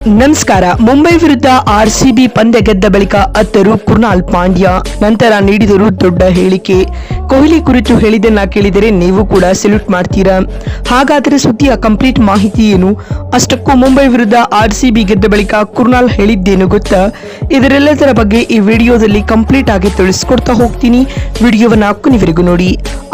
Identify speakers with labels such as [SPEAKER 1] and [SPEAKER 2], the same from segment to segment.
[SPEAKER 1] ನಮಸ್ಕಾರ. ಮುಂಬೈ ವಿರುದ್ಧ ಆರ್ಸಿಬಿ ಪಂದ್ಯ ಗೆದ್ದ ಬಳಿಕ ಅತ್ತರು ಕೃಣಾಲ್ ಪಾಂಡ್ಯ ನಂತರ ನೀಡಿದರು ದೊಡ್ಡ ಹೇಳಿಕೆ. ಕೊಹ್ಲಿ ಕುರಿತು ಹೇಳಿದ್ದನ್ನ ಕೇಳಿದರೆ ನೀವು ಕೂಡ ಸೆಲ್ಯೂಟ್ ಮಾಡ್ತೀರಾ. ಹಾಗಾದರೆ ಸುದ್ದಿಯ ಕಂಪ್ಲೀಟ್ ಮಾಹಿತಿ ಏನು? ಅಷ್ಟಕ್ಕೂ ಮುಂಬೈ ವಿರುದ್ಧ ಆರ್ಸಿಬಿ ಗೆದ್ದ ಬಳಿಕ ಕೃಣಾಲ್ ಹೇಳಿದ್ದೇನು ಗೊತ್ತಾ? ಇದರೆಲ್ಲದರ ಬಗ್ಗೆ ಈ ವಿಡಿಯೋದಲ್ಲಿ ಕಂಪ್ಲೀಟ್ ಆಗಿ ತಿಳಿಸ್ಕೊಡ್ತಾ ಹೋಗ್ತೀನಿ. ವಿಡಿಯೋವನ್ನ ಕೊನೆವರೆಗೂ ನೋಡಿ.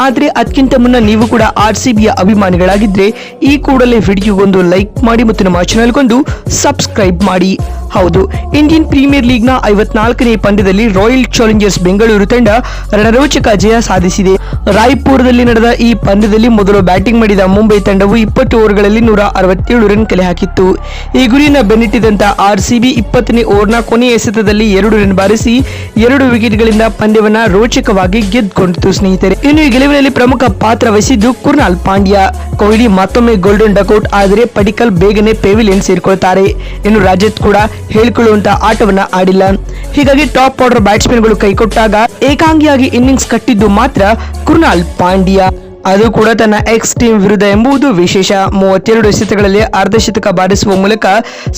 [SPEAKER 1] ಆದ್ರೆ ಅದಕ್ಕಿಂತ ಮುನ್ನ ನೀವು ಕೂಡ ಆರ್ಸಿಬಿಯ ಅಭಿಮಾನಿಗಳಾಗಿದ್ರೆ ಈ ಕೂಡಲೇ ವಿಡಿಯೋಗೊಂದು ಲೈಕ್ ಮಾಡಿ ಮತ್ತು ನಮ್ಮ ಚಾನೆಲ್ಗೊಂದು ಸಬ್ಸ್ಕ್ರೈಬ್ ಮಾಡಿ. ಹೌದು, ಇಂಡಿಯನ್ ಪ್ರೀಮಿಯರ್ ಲೀಗ್ನ 54ನೇ ಪಂದ್ಯದಲ್ಲಿ ರಾಯಲ್ ಚಾಲೆಂಜರ್ಸ್ ಬೆಂಗಳೂರು ತಂಡ ರಣರೋಚಕ ಜಯ ಸಾಧಿಸಿದೆ. ರಾಯ್ಪುರದಲ್ಲಿ ನಡೆದ ಈ ಪಂದ್ಯದಲ್ಲಿ ಮೊದಲು ಬ್ಯಾಟಿಂಗ್ ಮಾಡಿದ ಮುಂಬೈ ತಂಡವು 20 ಓವರ್ಗಳಲ್ಲಿ 167 ರನ್ ಕಲೆ ಹಾಕಿತ್ತು. ಈ ಗುರಿಯನ್ನು ಬೆನ್ನಟ್ಟಿದಂತ ಆರ್ಸಿಬಿ 20ನೇ ಓವರ್ನ ಕೊನೆಯ ಎಸೆತದಲ್ಲಿ 2 ರನ್ ಬಾರಿಸಿ 2 ವಿಕೆಟ್ಗಳಿಂದ ಪಂದ್ಯವನ್ನ ರೋಚಕವಾಗಿ ಗೆದ್ದುಕೊಂಡಿತು ಸ್ನೇಹಿತರೆ. ಇನ್ನು ಈ ಗೆಲುವಿನಲ್ಲಿ ಪ್ರಮುಖ ಪಾತ್ರ ವಹಿಸಿದ್ದು ಕೃಣಾಲ್ ಪಾಂಡ್ಯ. ಕೊಹ್ಲಿ ಮತ್ತೊಮ್ಮೆ ಗೋಲ್ಡನ್ ಡಕೌಟ್ ಆದರೆ ಪಡಿಕಲ್ ಬೇಗನೆ ಪೆವಿಲಿಯನ್ ಸೇರಿಕೊಳ್ತಾರೆ. ಇನ್ನು ರಜತ್ ಕೂಡ ಹೇಳಿಕೊಳ್ಳುವಂತ ಆಟವನ್ನ ಆಡಿಲ್ಲ. ಹೀಗಾಗಿ ಟಾಪ್ ಆರ್ಡರ್ ಬ್ಯಾಟ್ಸ್ಮನ್ಗಳು ಕೈಕೊಟ್ಟಾಗ ಏಕಾಂಗಿಯಾಗಿ ಇನ್ನಿಂಗ್ಸ್ ಕಟ್ಟಿದ್ದು ಮಾತ್ರ ಕೃಣಾಲ್ ಪಾಂಡ್ಯ. ಅದು ಕೂಡ ತನ್ನ ಎಕ್ಸ್ ಟೀಮ್ ವಿರುದ್ಧ ಎಂಬುದು ವಿಶೇಷ. 32 ಎಸೆತಗಳಲ್ಲಿ ಅರ್ಧಶತಕ ಬಾರಿಸುವ ಮೂಲಕ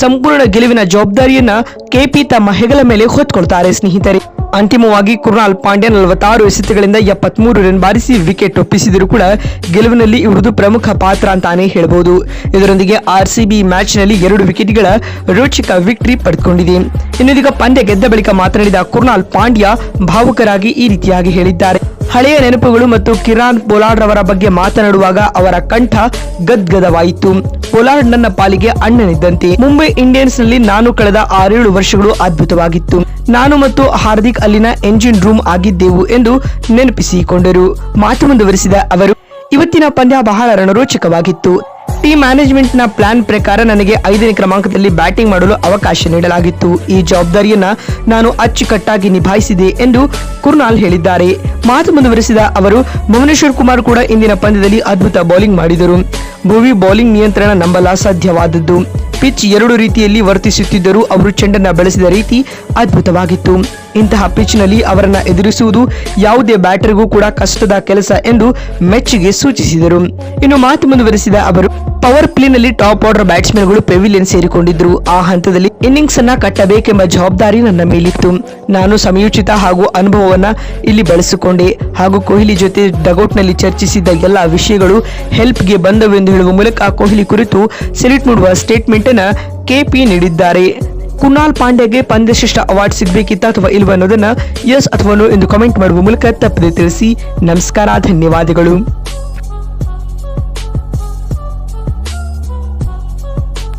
[SPEAKER 1] ಸಂಪೂರ್ಣ ಗೆಲುವಿನ ಜವಾಬ್ದಾರಿಯನ್ನ ಕೆಪಿ ತಮ್ಮ ಹೆಗಲ ಮೇಲೆ ಹೊತ್ಕೊಳ್ತಾರೆ ಸ್ನೇಹಿತರೆ. ಅಂತಿಮವಾಗಿ ಕೃಣಾಲ್ ಪಾಂಡ್ಯ 46 ಎಸೆತಗಳಿಂದ 73 ರನ್ ಬಾರಿಸಿ ವಿಕೆಟ್ ಒಪ್ಪಿಸಿದರೂ ಕೂಡ ಗೆಲುವಿನಲ್ಲಿ ಇವರದು ಪ್ರಮುಖ ಪಾತ್ರ ಅಂತಾನೆ ಹೇಳಬಹುದು. ಇದರೊಂದಿಗೆ ಆರ್ಸಿಬಿ ಮ್ಯಾಚ್ ನಲ್ಲಿ 2 ವಿಕೆಟ್ಗಳ ರೋಚಕ ವಿಕ್ಟರಿ ಪಡೆದುಕೊಂಡಿದೆ. ಇನ್ನೀಗ ಪಂದ್ಯ ಗೆದ್ದ ಬಳಿಕ ಮಾತನಾಡಿದ ಕೃಣಾಲ್ ಪಾಂಡ್ಯ ಭಾವುಕರಾಗಿ ಈ ರೀತಿಯಾಗಿ ಹೇಳಿದ್ದಾರೆ. ಹಳೆಯ ನೆನಪುಗಳು ಮತ್ತು ಕಿರಾನ್ ಪೊಲಾರ್ಡ್ ರವರ ಬಗ್ಗೆ ಮಾತನಾಡುವಾಗ ಅವರ ಕಂಠ ಗದ್ಗದವಾಯಿತು. ಪೊಲಾರ್ಡ್ ನನ್ನ ಪಾಲಿಗೆ ಅಣ್ಣನಿದ್ದಂತೆ. ಮುಂಬೈ ಇಂಡಿಯನ್ಸ್ ನಲ್ಲಿ ನಾನು ಕಳೆದ 6-7 ವರ್ಷಗಳು ಅದ್ಭುತವಾಗಿತ್ತು. ನಾನು ಮತ್ತು ಹಾರ್ದಿಕ್ ಅಲ್ಲಿನ ಎಂಜಿನ್ ರೂಮ್ ಆಗಿದ್ದೆವು ಎಂದು ನೆನಪಿಸಿಕೊಂಡರು. ಮಾತು ಮುಂದುವರಿಸಿದ ಅವರು, ಇವತ್ತಿನ ಪಂದ್ಯ ಬಹಳ ರಣರೋಚಕವಾಗಿತ್ತು. ಟೀಮ್ ಮ್ಯಾನೇಜ್ಮೆಂಟ್ ನ ಪ್ಲಾನ್ ಪ್ರಕಾರ ನನಗೆ 5ನೇ ಕ್ರಮಾಂಕದಲ್ಲಿ ಬ್ಯಾಟಿಂಗ್ ಮಾಡಲು ಅವಕಾಶ ನೀಡಲಾಗಿತ್ತು. ಈ ಜವಾಬ್ದಾರಿಯನ್ನ ನಾನು ಅಚ್ಚುಕಟ್ಟಾಗಿ ನಿಭಾಯಿಸಿದೆ ಎಂದು ಕೃಣಾಲ್ ಹೇಳಿದ್ದಾರೆ. ಮಾತು ಮುಂದುವರಿಸಿದ ಅವರು, ಭುವನೇಶ್ವರ್ ಕುಮಾರ್ ಕೂಡ ಇಂದಿನ ಪಂದ್ಯದಲ್ಲಿ ಅದ್ಭುತ ಬೌಲಿಂಗ್ ಮಾಡಿದರು. ಭುವಿ ಬೌಲಿಂಗ್ ನಿಯಂತ್ರಣ ನಂಬಲ ಸಾಧ್ಯವಾದದ್ದು. ಪಿಚ್ 2 ರೀತಿಯಲ್ಲಿ ವರ್ತಿಸುತ್ತಿದ್ದರೂ ಅವರು ಚೆಂಡನ್ನ ಬೆಳೆಸಿದ ರೀತಿ ಅದ್ಭುತವಾಗಿತ್ತು. ಇಂತಹ ಪಿಚ್ ನಲ್ಲಿ ಅವರನ್ನ ಎದುರಿಸುವುದು ಯಾವುದೇ ಬ್ಯಾಟರ್ಗೂ ಕೂಡ ಕಷ್ಟದ ಕೆಲಸ ಎಂದು ಮೆಚ್ಚುಗೆ ಸೂಚಿಸಿದರು. ಇನ್ನು ಮಾತು ಮುಂದುವರಿಸಿದ ಅವರು, ಪವರ್ ಪ್ಲೇನಲ್ಲಿ ಟಾಪ್ ಆರ್ಡರ್ ಬ್ಯಾಟ್ಸ್ಮನ್ಗಳು ಪೆವಿಲಿಯನ್ ಸೇರಿಕೊಂಡಿದ್ರು. ಆ ಹಂತದಲ್ಲಿ ಇನ್ನಿಂಗ್ಸ್ ಅನ್ನ ಕಟ್ಟಬೇಕೆಂಬ ಜವಾಬ್ದಾರಿ ನನ್ನ ಮೇಲಿತ್ತು. ನಾನು ಸಮಯೋಚಿತ ಹಾಗೂ ಅನುಭವವನ್ನ ಇಲ್ಲಿ ಬಳಸಿಕೊಂಡೆ ಹಾಗೂ ಕೊಹ್ಲಿ ಜೊತೆ ಡಗೌಟ್ ನಲ್ಲಿ ಚರ್ಚಿಸಿದ್ದ ಎಲ್ಲಾ ವಿಷಯಗಳು ಹೆಲ್ಪ್ಗೆ ಬಂದವು ಎಂದು ಹೇಳುವ ಮೂಲಕ ಕೊಹ್ಲಿ ಕುರಿತು ಸೆಲ್ಯೂಟ್ ಮಾಡುವ ಸ್ಟೇಟ್ಮೆಂಟ್ ಅನ್ನ ಕೆಪಿ ನೀಡಿದ್ದಾರೆ. ಕೃಣಾಲ್ ಪಾಂಡ್ಯಗೆ ಪಂದ್ಯಶ್ರೇಷ್ಠ ಅವಾರ್ಡ್ ಸಿಗಬೇಕಿತ್ತ ಅಥವಾ ಇಲ್ವ ಅನ್ನೋದನ್ನ ಎಸ್ ಅಥವಾ ನೋ ಎಂದು ಕಮೆಂಟ್ ಮಾಡುವ ಮೂಲಕ ತಪ್ಪದೆ ತಿಳಿಸಿ. ನಮಸ್ಕಾರ, ಧನ್ಯವಾದಗಳು.